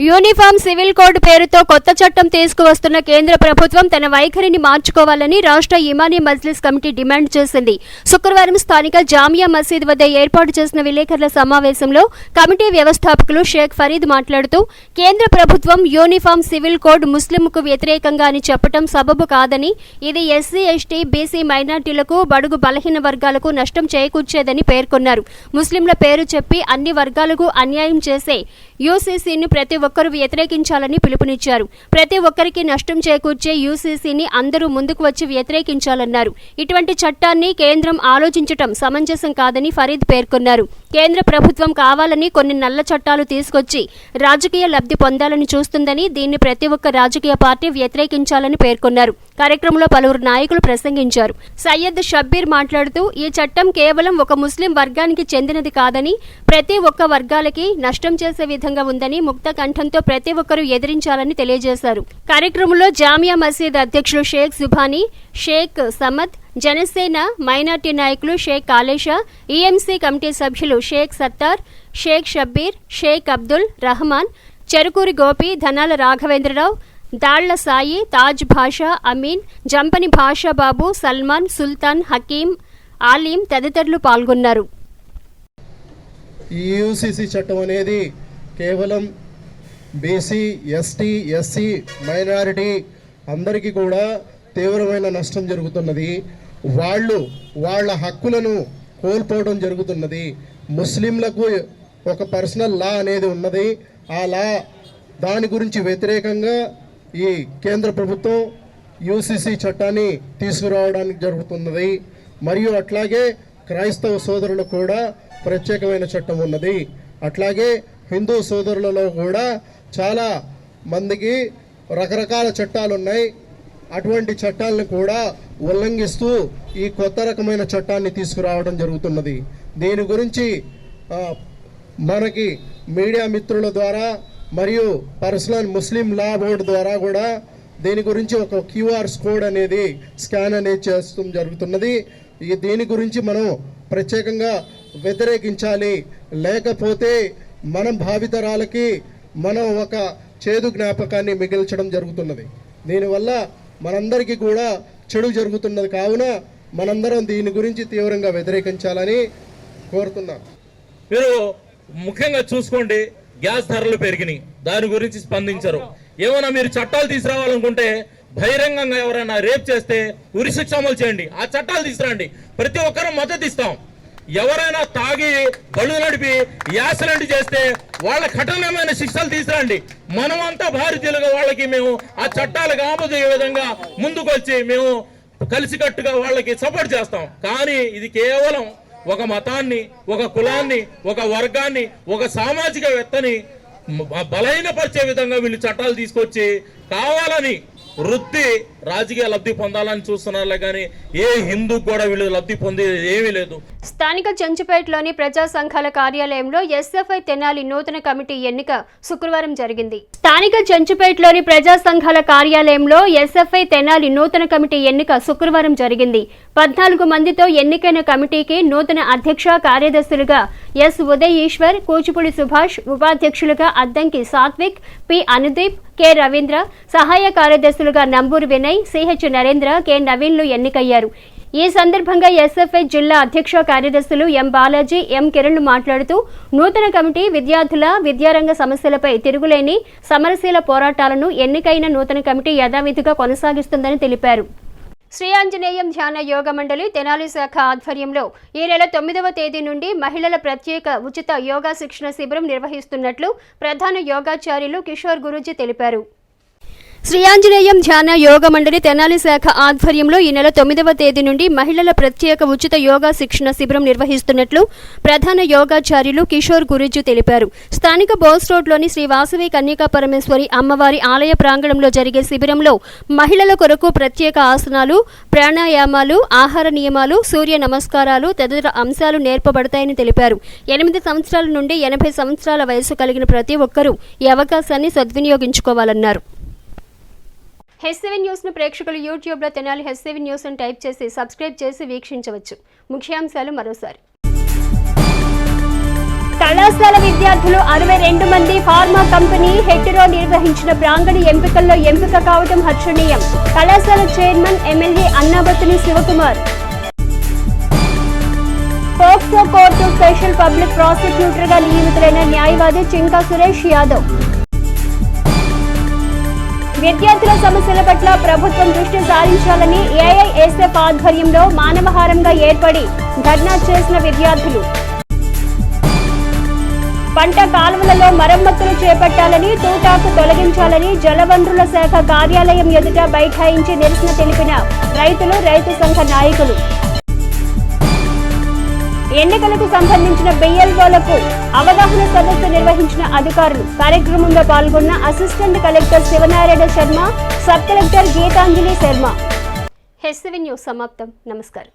యూనిఫామ్ సివిల్ కోడ్ పేరుతో కొత్త చట్టం తీసుకువస్తున్న కేంద్ర ప్రభుత్వం తన వైఖరిని మార్చుకోవాలని రాష్ట్ర ఇమానీ మజ్లిస్ కమిటీ డిమాండ్ చేసింది. శుక్రవారం స్థానిక జామియా మసీద్ వద్ద ఏర్పాటు చేసిన విలేకరుల సమావేశంలో కమిటీ వ్యవస్థాపకులు షేక్ ఫరీద్ మాట్లాడుతూ కేంద్ర ప్రభుత్వం యూనిఫామ్ సివిల్ కోడ్ ముస్లింకు వ్యతిరేకంగా అని చెప్పడం సబబు కాదని, ఇది SC, ST, BC మైనార్టీలకు, బడుగు బలహీన వర్గాలకు నష్టం చేకూర్చేదని పేర్కొన్నారు. ముస్లింల పేరు చెప్పి అన్ని వర్గాలకు అన్యాయం చేసే UCCను ప్రతి ఒక్కరూ వ్యతిరేకించాలని పిలుపునిచ్చారు. ప్రతి ఒక్కరికి నష్టం చేకూర్చే యూసీసీని అందరూ ముందుకు వచ్చి వ్యతిరేకించాలన్నారు. ఇటువంటి చట్టాన్ని కేంద్రం ఆలోచించటం సమంజసం కాదని ఫరీద్ పేర్కొన్నారు. కేంద్ర ప్రభుత్వం కావాలని కొన్ని నల్ల చట్టాలు తీసుకొచ్చి రాజకీయ లబ్ధి పొందాలని చూస్తుందని, దీన్ని ప్రతి ఒక్క రాజకీయ పార్టీ వ్యతిరేకించాలని పేర్కొన్నారు. కార్యక్రమంలో పలువురు నాయకులు ప్రసంగించారు. సయ్యద్ షబ్బీర్ మాట్లాడుతూ ఈ చట్టం కేవలం ఒక ముస్లిం వర్గానికి చెందినది కాదని, ప్రతి ఒక్క వర్గాలకి నష్టం చేసే విధంగా ఉందని ముక్త కంఠంతో ప్రతి ఒక్కరూ ఎదిరించాలని తెలియజేశారు. కార్యక్రమంలో జామియా మసీద్ అధ్యక్షులు షేక్ సుభానీ, షేక్ సమద్, జనసేన మైనార్టీ నాయకులు షేక్ కాలేషా, ఈఎంసీ కమిటీ సభ్యులు షేక్ సత్తార్, షేక్ షబ్బీర్, షేక్ అబ్దుల్ రహమాన్, చెరుకూరి గోపి, ధనాల రాఘవేంద్రరావు, దాళ్ల సాయి, తాజ్ భాషా, అమీన్, జంపని భాషాబాబు, సల్మాన్, సుల్తాన్, హకీం, ఆలీం తదితరులు పాల్గొన్నారు. ఈ యూసీసీ చట్టం అనేది కేవలం బీసీ, ఎస్టీ, ఎస్సీ, మైనారిటీ అందరికీ కూడా తీవ్రమైన నష్టం జరుగుతున్నది. వాళ్ళ హక్కులను కోల్పోవడం జరుగుతున్నది. ముస్లింలకు ఒక పర్సనల్ లా అనేది ఉన్నది. ఆ లా దాని గురించి వ్యతిరేకంగా ఈ కేంద్ర ప్రభుత్వం యూసీసీ చట్టాన్ని తీసుకురావడానికి జరుగుతున్నది. మరియు అట్లాగే క్రైస్తవ సోదరులకు కూడా ప్రత్యేకమైన చట్టం ఉన్నది. అట్లాగే హిందూ సోదరులలో కూడా చాలా మందికి రకరకాల చట్టాలు ఉన్నాయి. అటువంటి చట్టాలను కూడా ఉల్లంఘిస్తూ ఈ కొత్త రకమైన చట్టాన్ని తీసుకురావడం జరుగుతున్నది. దీని గురించి మనకి మీడియా మిత్రుల ద్వారా మరియు పర్సనల్ ముస్లిం లా బోర్డు ద్వారా కూడా దీని గురించి ఒక క్యూఆర్ కోడ్ అనేది స్కాన్ అనేది చేస్తూ జరుగుతున్నది. దీని గురించి మనం ప్రత్యేకంగా వ్యతిరేకించాలి. లేకపోతే మనం భావితరాలకి మనం ఒక చేదు జ్ఞాపకాన్ని మిగిల్చడం జరుగుతున్నది. దీనివల్ల మనందరికీ కూడా చెడు జరుగుతున్నది. కావున మనందరం దీని గురించి తీవ్రంగా వ్యతిరేకించాలని కోరుతున్నాం. మీరు ముఖ్యంగా చూసుకోండి, గ్యాస్ ధరలు పెరిగినాయి, దాని గురించి స్పందించరు. ఏమైనా మీరు చట్టాలు తీసుకురావాలనుకుంటే బహిరంగంగా ఎవరైనా రేప్ చేస్తే ఉరిశిక్ష అమలు చేయండి, ఆ చట్టాలు తీసుకురండి, ప్రతి ఒక్కరూ మద్దతు ఇస్తాం. ఎవరైనా తాగి బళ్ళు నడిపి యాక్సిడెంట్ చేస్తే వాళ్ళ కఠినమైన శిక్షలు తీసుకురండి. మనమంతా భారతీయులుగా వాళ్ళకి మేము ఆ చట్టాలకు ఆమోదయ్యే విధంగా ముందుకు వచ్చి మేము కలిసికట్టుగా వాళ్ళకి సపోర్ట్ చేస్తాం. కానీ ఇది కేవలం ఒక మతాన్ని, ఒక కులాన్ని, ఒక వర్గాన్ని, ఒక సామాజికవేత్తని బలహీనపరిచే విధంగా వీళ్ళు చట్టాలు తీసుకొచ్చి కావాలని వృత్తి రాజకీయ లబ్ధి పొందాలని చూస్తున్నారులే కానీ ఏ హిందూ కూడా వీళ్ళు లబ్ధి పొందేది ఏమీ లేదు. స్థానిక చెంచుపేటలోని ప్రజా సంఘాల కార్యాలయంలో ఎస్ఎఫ్ఐ తెనాలి నూతన కమిటీ ఎన్నిక శుక్రవారం జరిగింది. స్థానిక చెంచుపేటలోని ప్రజా సంఘాల కార్యాలయంలో ఎస్ఎఫ్ఐ తెనాలి నూతన కమిటీ ఎన్నిక శుక్రవారం జరిగింది. 14 మందితో ఎన్నికైన కమిటీకి నూతన అధ్యక్ష కార్యదర్శులుగా ఎస్ ఉదయ్ ఈశ్వర్, కూచిపూడి సుభాష్, ఉపాధ్యక్షులుగా అద్దంకి సాత్విక్, పి అనుదీప్, కె రవీంద్ర, సహాయ కార్యదర్శులుగా నంబూరు వినయ్, సిహెచ్ నరేంద్ర, కె నవీన్లు ఎన్నికయ్యారు. ఈ సందర్భంగా ఎస్ఎఫ్ఐ జిల్లా అధ్యక్ష కార్యదర్శులు ఎం బాలాజీ, ఎం కిరణ్ మాట్లాడుతూ నూతన కమిటీ విద్యార్థుల విద్యారంగ సమస్యలపై తిరుగులేని సమరశీల పోరాటాలను ఎన్నికైన నూతన కమిటీ యథావిధిగా కొనసాగిస్తుందని తెలిపారు. శ్రీ ఆంజనేయం ధ్యాన యోగ మండలి తెనాలి శాఖ ఆధ్వర్యంలో ఈ నెల 9వ తేదీ నుండి మహిళల ప్రత్యేక ఉచిత యోగా శిక్షణ శిబిరం నిర్వహిస్తున్నట్లు ప్రధాన యోగాచార్యులు కిషోర్ గురూజీ తెలిపారు. శ్రీ ఆంజనేయం ధ్యాన యోగ మండలి తెనాలి శాఖ ఆధ్వర్యంలో ఈ నెల 9వ తేదీ నుండి మహిళల ప్రత్యేక ఉచిత యోగా శిక్షణ శిబిరం నిర్వహిస్తున్నట్లు ప్రధాన యోగాచార్యులు కిషోర్ గురూజీ తెలిపారు. స్థానిక బోస్ రోడ్లోని శ్రీ వాసవి కన్యకా పరమేశ్వరి అమ్మవారి ఆలయ ప్రాంగణంలో జరిగే శిబిరంలో మహిళల కొరకు ప్రత్యేక ఆసనాలు, ప్రాణాయామాలు, ఆహార నియమాలు, సూర్య నమస్కారాలు తదితర అంశాలు నేర్పబడతాయని తెలిపారు. 8 సంవత్సరాల నుండి 80 సంవత్సరాల వయసు కలిగిన ప్రతి ఒక్కరూ ఈ అవకాశాన్ని సద్వినియోగించుకోవాలన్నారు. హెచ్7 న్యూస్ ను ప్రేక్షకులు యూట్యూబ్ లో తెనాలి హెచ్7 న్యూస్ అని టైప్ చేసి సబ్స్క్రైబ్ చేసి వీక్షించవచ్చు. ముఖ్యాంశాలు మరోసారి. కళాశాల విద్యార్థులు 62 మంది ఫార్మా కంపెనీ హెటెరో నిర్వహించిన ప్రాంగణ ఎంపికల్లో ఎంపిక కావడం హర్షణీయం. కళాశాల chairman MLA Annabattuni Sivakumar. POCSO court special public prosecutor గా నియమితులైన న్యాయవాది చింకా సురేష్ యాదవ్. విద్యార్థుల సమస్యల పట్ల ప్రభుత్వం దృష్టి సారించాలని ఏఐఎస్ఎఫ్ ఆధ్వర్యంలో మానవహారంగా ఏర్పడి ధర్నా చేసిన విద్యార్థులు. పంట కాలువలలో మరమ్మతులు చేపట్టాలని, తూటాకు తొలగించాలని జలవనరుల శాఖ కార్యాలయం ఎదుట బైఠాయించి నిరసన తెలిపిన రైతులు, రైతు సంఘ నాయకులు. ఎన్నికలకు సంబంధించిన బిఎల్ఓలకు అవగాహన సదస్సు నిర్వహించిన అధికారులు. కార్యక్రమంలో పాల్గొన్న assistant collector Sivanarayana Sharma, sub collector Geetanjali Sharma. HCV news సమాప్తం. నమస్కారం.